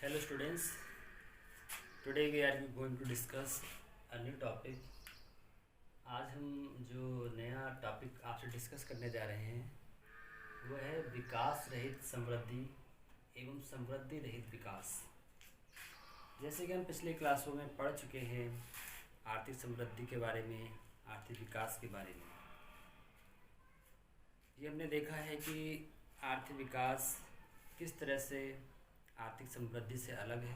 Hello students, today we are going to discuss a new topic. आज हम जो नया टॉपिक आपसे डिस्कस करने जा रहे हैं वो है विकास रहित समृद्धि एवं समृद्धि रहित विकास। जैसे कि हम पिछले क्लासों में पढ़ चुके हैं आर्थिक समृद्धि के बारे में, आर्थिक विकास के बारे में। ये हमने देखा है कि आर्थिक विकास किस तरह से आर्थिक समृद्धि से अलग है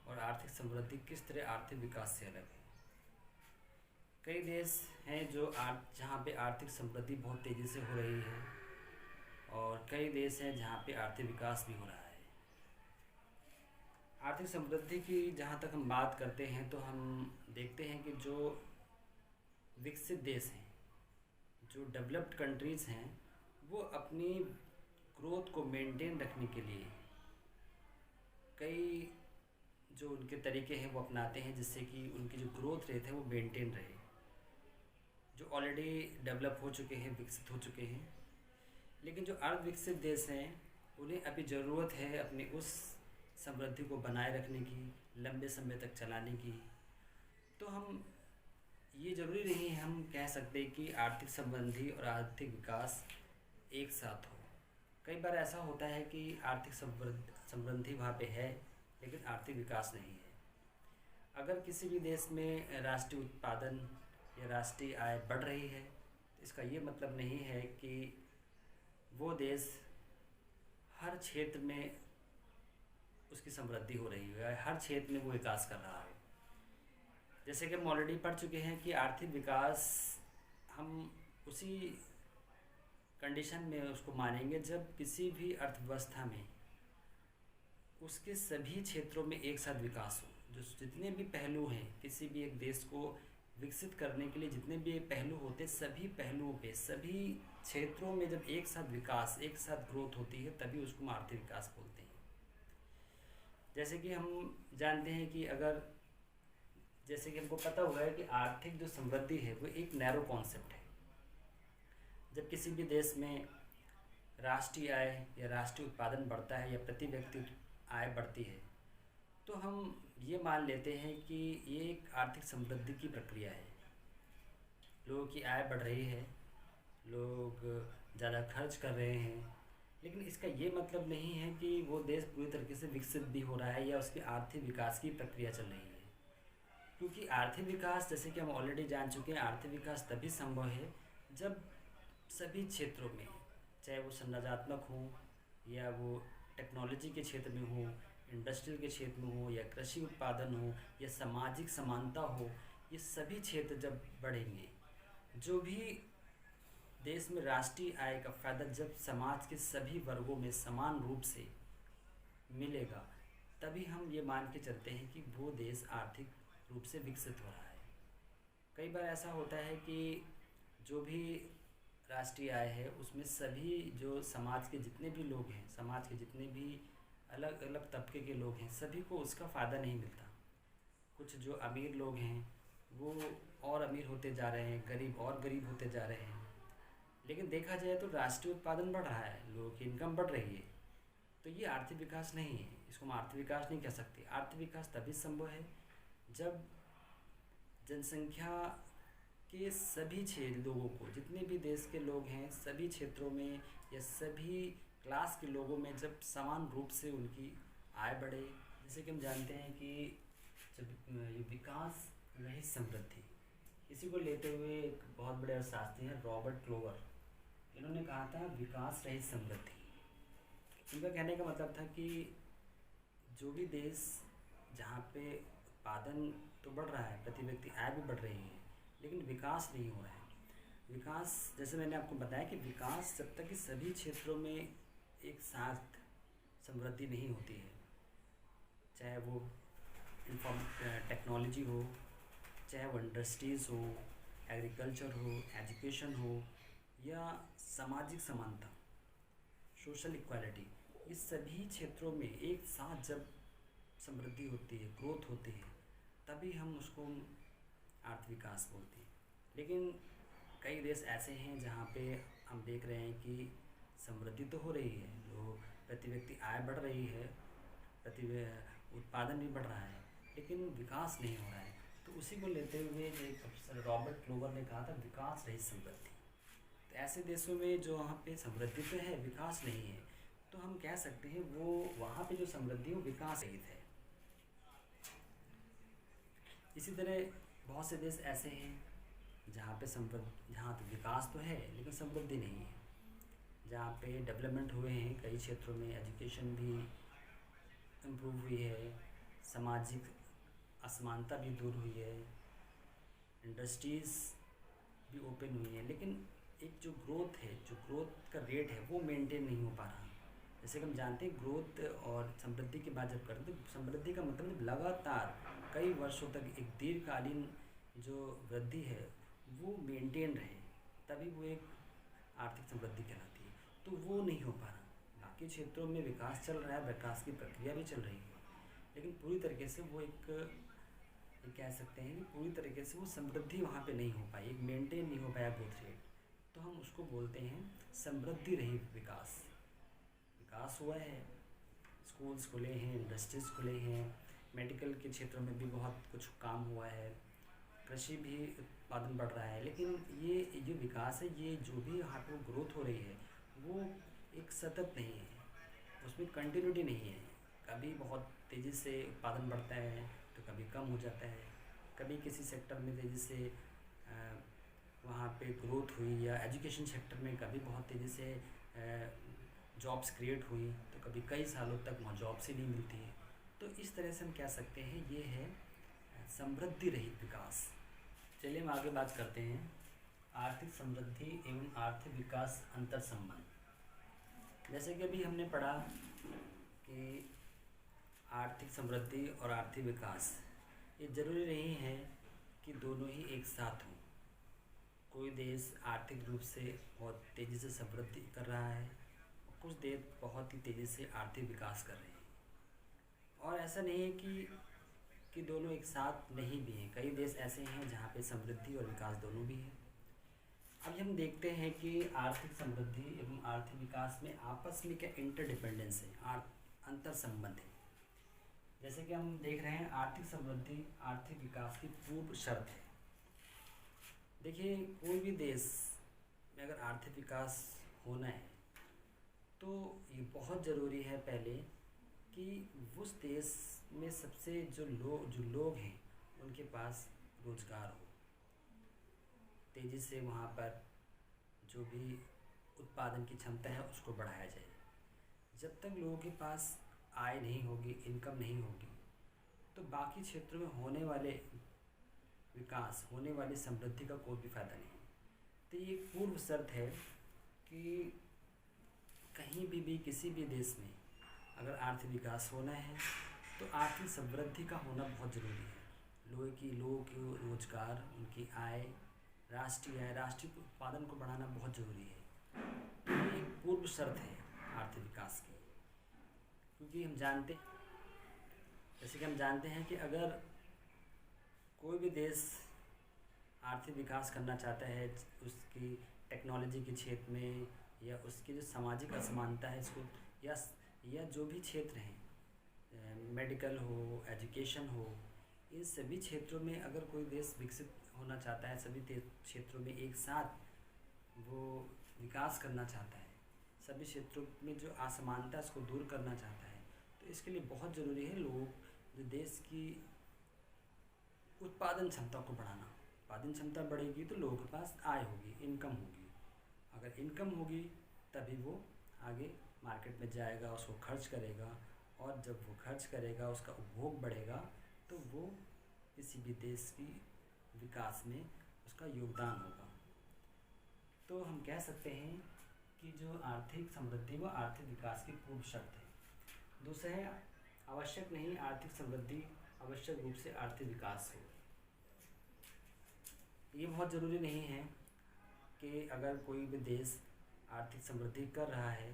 और आर्थिक समृद्धि किस तरह आर्थिक विकास से अलग है। कई देश हैं जो जहाँ पे आर्थिक समृद्धि बहुत तेज़ी से हो रही है और कई देश हैं जहाँ पे आर्थिक विकास भी हो रहा है। आर्थिक समृद्धि की जहाँ तक हम बात करते हैं तो हम देखते हैं कि जो विकसित देश हैं, जो डेवलप्ड कंट्रीज़ हैं, वो अपनी ग्रोथ को मेंटेन रखने के लिए कई जो उनके तरीके हैं वो अपनाते हैं जिससे कि उनकी जो ग्रोथ रेट है वो मेंटेन रहे। जो ऑलरेडी डेवलप हो चुके हैं, विकसित हो चुके हैं, लेकिन जो अर्ध विकसित देश हैं उन्हें अभी ज़रूरत है अपनी उस समृद्धि को बनाए रखने की, लंबे समय तक चलाने की। तो हम ये ज़रूरी नहीं है हम कह सकते कि आर्थिक समृद्धि और आर्थिक विकास एक साथ हो। कई बार ऐसा होता है कि आर्थिक समृद्धि वहाँ पे है लेकिन आर्थिक विकास नहीं है। अगर किसी भी देश में राष्ट्रीय उत्पादन या राष्ट्रीय आय बढ़ रही है तो इसका ये मतलब नहीं है कि वो देश हर क्षेत्र में उसकी समृद्धि हो रही है, हर क्षेत्र में वो विकास कर रहा है। जैसे कि हम ऑलरेडी पढ़ चुके हैं कि आर्थिक विकास हम उसी कंडीशन में उसको मानेंगे जब किसी भी अर्थव्यवस्था में उसके सभी क्षेत्रों में एक साथ विकास हो। जो जितने भी पहलू हैं किसी भी एक देश को विकसित करने के लिए, जितने भी पहलू होते हैं, सभी पहलुओं पे, सभी क्षेत्रों में जब एक साथ विकास, एक साथ ग्रोथ होती है तभी उसको हम आर्थिक विकास बोलते हैं। जैसे कि हम जानते हैं कि अगर जैसे कि हमको पता हुआ है कि आर्थिक जो समृद्धि है वो एक नैरो कॉन्सेप्ट है। जब किसी भी देश में राष्ट्रीय आय या राष्ट्रीय उत्पादन बढ़ता है या प्रति व्यक्ति आय बढ़ती है तो हम ये मान लेते हैं कि ये एक आर्थिक समृद्धि की प्रक्रिया है। लोगों की आय बढ़ रही है, लोग ज़्यादा खर्च कर रहे हैं, लेकिन इसका ये मतलब नहीं है कि वो देश पूरी तरीके से विकसित भी हो रहा है या उसकी आर्थिक विकास की प्रक्रिया चल रही है। क्योंकि आर्थिक विकास, जैसे कि हम ऑलरेडी जान चुके हैं, आर्थिक विकास तभी संभव है जब सभी क्षेत्रों में, चाहे वो संरचनात्मक हो या वो टेक्नोलॉजी के क्षेत्र में हो, इंडस्ट्रियल के क्षेत्र में हो या कृषि उत्पादन हो या सामाजिक समानता हो, ये सभी क्षेत्र जब बढ़ेंगे, जो भी देश में राष्ट्रीय आय का फ़ायदा जब समाज के सभी वर्गों में समान रूप से मिलेगा तभी हम ये मान के चलते हैं कि वो देश आर्थिक रूप से विकसित हो रहा है। कई बार ऐसा होता है कि जो भी राष्ट्रीय आय है उसमें सभी जो समाज के जितने भी लोग हैं, समाज के जितने भी अलग अलग तबके के लोग हैं, सभी को उसका फ़ायदा नहीं मिलता। कुछ जो अमीर लोग हैं वो और अमीर होते जा रहे हैं, गरीब और गरीब होते जा रहे हैं। लेकिन देखा जाए तो राष्ट्रीय उत्पादन बढ़ रहा है, लोगों की इनकम बढ़ रही है, तो ये आर्थिक विकास नहीं है। इसको हम आर्थिक विकास नहीं कह सकते। आर्थिक विकास तभी संभव है जब जनसंख्या के सभी क्षेत्र लोगों को, जितने भी देश के लोग हैं, सभी क्षेत्रों में या सभी क्लास के लोगों में जब समान रूप से उनकी आय बढ़े। जैसे कि हम जानते हैं कि जब ये विकास रहित समृद्धि, इसी को लेते हुए एक बहुत बड़े अर्थशास्त्री हैं रॉबर्ट क्लोवर, इन्होंने कहा था विकास रहित समृद्धि। इनका कहने का मतलब था कि जो भी देश जहाँ पे उत्पादन तो बढ़ रहा है, प्रति व्यक्ति आय भी बढ़ रही है, लेकिन विकास नहीं हो रहा है। विकास, जैसे मैंने आपको बताया कि विकास जब तक कि सभी क्षेत्रों में एक साथ समृद्धि नहीं होती है, चाहे वो टेक्नोलॉजी हो, चाहे वो इंडस्ट्रीज़ हो, एग्रीकल्चर हो, एजुकेशन हो या सामाजिक समानता, सोशल इक्वालिटी, इस सभी क्षेत्रों में एक साथ जब समृद्धि होती है, ग्रोथ होती है, तभी हम उसको आर्थिक विकास बोलते हैं। लेकिन कई देश ऐसे हैं जहाँ पे हम देख रहे हैं कि समृद्धि तो हो रही है, लोग प्रति व्यक्ति आय बढ़ रही है, प्रति उत्पादन भी बढ़ रहा है, लेकिन विकास नहीं हो रहा है। तो उसी को लेते हुए जो एक प्रोफेसर रॉबर्ट क्लोवर ने कहा था, विकास रहित समृद्धि। तो ऐसे देशों में जो वहाँ पे समृद्धि तो है, विकास नहीं है, तो हम कह सकते हैं वो वहाँ पे जो समृद्धि है वो विकास रहित है। इसी तरह बहुत से देश ऐसे हैं जहाँ पे जहाँ तो विकास तो है लेकिन समृद्धि नहीं है, जहाँ पे डेवलपमेंट हुए हैं कई क्षेत्रों में, एजुकेशन भी इम्प्रूव हुई है, सामाजिक असमानता भी दूर हुई है, इंडस्ट्रीज़ भी ओपन हुई हैं, लेकिन एक जो ग्रोथ है, जो ग्रोथ का रेट है वो मेंटेन नहीं हो पा रहा। जैसे कि हम जानते हैं ग्रोथ और समृद्धि की बात जब करते हैं तो समृद्धि का मतलब लगातार कई वर्षों तक एक दीर्घकालीन जो वृद्धि है वो मेंटेन रहे, तभी वो एक आर्थिक समृद्धि कहलाती है। तो वो नहीं हो पा रहा। बाकी क्षेत्रों में विकास चल रहा है, विकास की प्रक्रिया भी चल रही है, लेकिन पूरी तरीके से वो एक कह सकते हैं कि पूरी तरीके से वो समृद्धि वहाँ पे नहीं हो पाई, एक मेंटेन नहीं हो पाया ग्रोथ रेट। तो हम उसको बोलते हैं समृद्धि रहित विकास। विकास हुआ है, स्कूल्स खुले हैं, इंडस्ट्रीज़ खुले हैं, मेडिकल के क्षेत्र में भी बहुत कुछ काम हुआ है, कृषि भी उत्पादन बढ़ रहा है, लेकिन ये जो विकास है, ये जो भी यहाँ पर ग्रोथ हो रही है वो एक सतत नहीं है, उसमें कंटिन्यूटी नहीं है। कभी बहुत तेज़ी से उत्पादन बढ़ता है तो कभी कम हो जाता है, कभी किसी सेक्टर में तेज़ी से वहाँ पे ग्रोथ हुई, या एजुकेशन सेक्टर में कभी बहुत तेज़ी से जॉब्स क्रिएट हुई तो कभी कई सालों तक वहाँ जॉब्स ही नहीं मिलती है। तो इस तरह से हम कह सकते हैं ये है समृद्धि रहित विकास। चलिए हम आगे बात करते हैं आर्थिक समृद्धि एवं आर्थिक विकास अंतर संबंध। जैसे कि अभी हमने पढ़ा कि आर्थिक समृद्धि और आर्थिक विकास ये ज़रूरी नहीं है कि दोनों ही एक साथ हों। कोई देश आर्थिक रूप से बहुत तेज़ी से समृद्धि कर रहा है और कुछ देश बहुत ही तेज़ी से आर्थिक विकास कर रहे हैं, और ऐसा नहीं है कि दोनों एक साथ नहीं भी हैं। कई देश ऐसे हैं जहाँ पे समृद्धि और विकास दोनों भी हैं। अब हम देखते हैं कि आर्थिक समृद्धि एवं आर्थिक विकास में आपस में क्या इंटरडिपेंडेंस है, अंतर संबंध है। जैसे कि हम देख रहे हैं आर्थिक समृद्धि आर्थिक विकास की पूर्व शर्त है। देखिए, कोई भी देश में अगर आर्थिक विकास होना है तो ये बहुत ज़रूरी है पहले कि उस देश में सबसे जो लोग हैं उनके पास रोज़गार हो, तेज़ी से वहाँ पर जो भी उत्पादन की क्षमता है उसको बढ़ाया जाए। जब तक लोगों के पास आय नहीं होगी, इनकम नहीं होगी, तो बाकी क्षेत्रों में होने वाले विकास, होने वाली समृद्धि का कोई भी फ़ायदा नहीं। तो ये पूर्व शर्त है कि कहीं भी किसी भी देश में अगर आर्थिक विकास होना है तो आर्थिक समृद्धि का होना बहुत ज़रूरी है। लोगों के रोज़गार, उनकी आय, राष्ट्रीय उत्पादन को बढ़ाना बहुत ज़रूरी है। तो ये एक पूर्व शर्त है आर्थिक विकास की, क्योंकि जैसे कि हम जानते हैं कि अगर कोई भी देश आर्थिक विकास करना चाहता है, उसकी टेक्नोलॉजी के क्षेत्र में या उसकी जो सामाजिक असमानता है इसको, या जो भी क्षेत्र हैं, मेडिकल हो, एजुकेशन हो, इन सभी क्षेत्रों में अगर कोई देश विकसित होना चाहता है, सभी क्षेत्रों में एक साथ वो विकास करना चाहता है, सभी क्षेत्रों में जो असमानता है उसको दूर करना चाहता है, तो इसके लिए बहुत ज़रूरी है जो देश की उत्पादन क्षमता को बढ़ाना। उत्पादन क्षमता बढ़ेगी तो लोगों के पास आय होगी, इनकम होगी। अगर इनकम होगी तभी वो आगे मार्केट में जाएगा, उसको खर्च करेगा, और जब वो खर्च करेगा उसका उपभोग बढ़ेगा तो वो किसी भी देश की विकास में उसका योगदान होगा। तो हम कह सकते हैं कि जो आर्थिक समृद्धि वो आर्थिक विकास की पूर्व शर्त है। दूसरा है, आवश्यक नहीं आर्थिक समृद्धि आवश्यक रूप से आर्थिक विकास हो। ये बहुत ज़रूरी नहीं है कि अगर कोई भी देश आर्थिक समृद्धि कर रहा है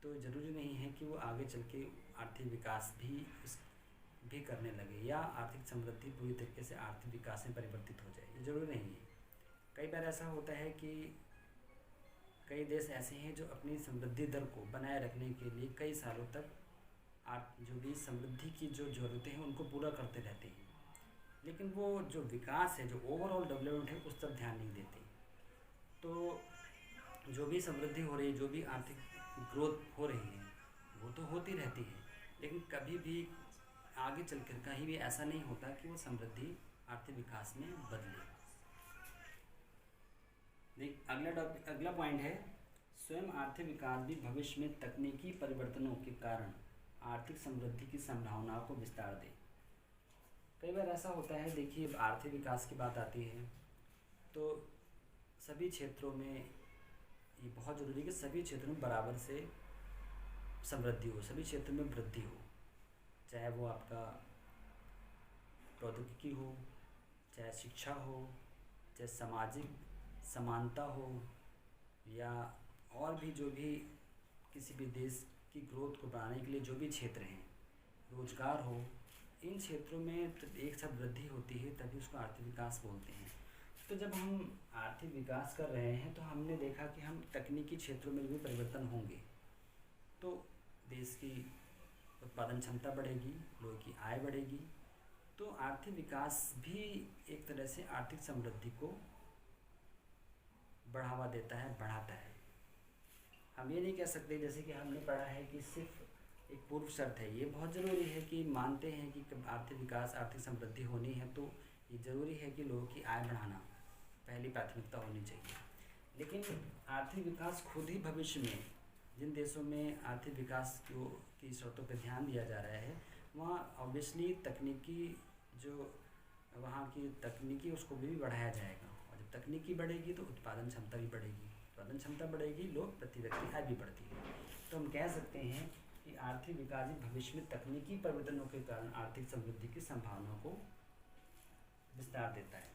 तो ज़रूरी नहीं है कि वो आगे चल के आर्थिक विकास भी करने लगे, या आर्थिक समृद्धि पूरी तरीके से आर्थिक विकास में परिवर्तित हो जाए, ये ज़रूरी नहीं है। कई बार ऐसा होता है कि कई देश ऐसे हैं जो अपनी समृद्धि दर को बनाए रखने के लिए कई सालों तक जो भी समृद्धि की जो ज़रूरतें हैं उनको पूरा करते रहते हैं, लेकिन वो जो विकास है, जो ओवरऑल डेवलपमेंट है, उस तरफ ध्यान नहीं देते। तो जो भी समृद्धि हो रही है, जो भी आर्थिक ग्रोथ हो रही है, वो तो होती रहती है, लेकिन कभी भी आगे चलकर कहीं भी ऐसा नहीं होता कि वो समृद्धि आर्थिक विकास में बदले। देख, अगला पॉइंट है, स्वयं आर्थिक विकास भी भविष्य में तकनीकी परिवर्तनों के कारण आर्थिक समृद्धि की संभावनाओं को विस्तार दे। कई बार ऐसा होता है, देखिए आर्थिक विकास की बात आती है तो सभी क्षेत्रों में ये बहुत ज़रूरी है कि सभी क्षेत्रों में बराबर से समृद्धि हो, सभी क्षेत्रों में वृद्धि हो, चाहे वो आपका प्रौद्योगिकी हो, चाहे शिक्षा हो, चाहे सामाजिक समानता हो, या और भी जो भी किसी भी देश की ग्रोथ को बढ़ाने के लिए जो भी क्षेत्र हैं, रोजगार हो, इन क्षेत्रों में एक साथ वृद्धि होती है, तभी उसको आर्थिक विकास बोलते हैं। तो जब हम आर्थिक विकास कर रहे हैं तो हमने देखा कि हम तकनीकी क्षेत्रों में भी परिवर्तन होंगे, तो देश की उत्पादन क्षमता बढ़ेगी, लोगों की आय बढ़ेगी, तो आर्थिक विकास भी एक तरह से आर्थिक समृद्धि को बढ़ावा देता है, बढ़ाता है। हम ये नहीं कह सकते, जैसे कि हमने पढ़ा है कि सिर्फ एक पूर्व शर्त है, ये बहुत ज़रूरी है कि मानते हैं कि आर्थिक विकास, आर्थिक समृद्धि होनी है तो ये ज़रूरी है कि लोगों की आय बढ़ाना पहली प्राथमिकता होनी चाहिए। लेकिन आर्थिक विकास खुद ही भविष्य में जिन देशों में आर्थिक विकास की शर्तों पर ध्यान दिया जा रहा है, वहाँ ऑब्वियसली तकनीकी जो वहाँ की तकनीकी उसको भी बढ़ाया जाएगा, और जब तकनीकी बढ़ेगी तो उत्पादन क्षमता भी बढ़ेगी, उत्पादन क्षमता बढ़ेगी, लोग प्रति व्यक्ति आय भी बढ़ती है। तो हम कह सकते हैं कि आर्थिक विकास भविष्य में तकनीकी परिवर्तनों के कारण आर्थिक समृद्धि की संभावना को विस्तार देता है।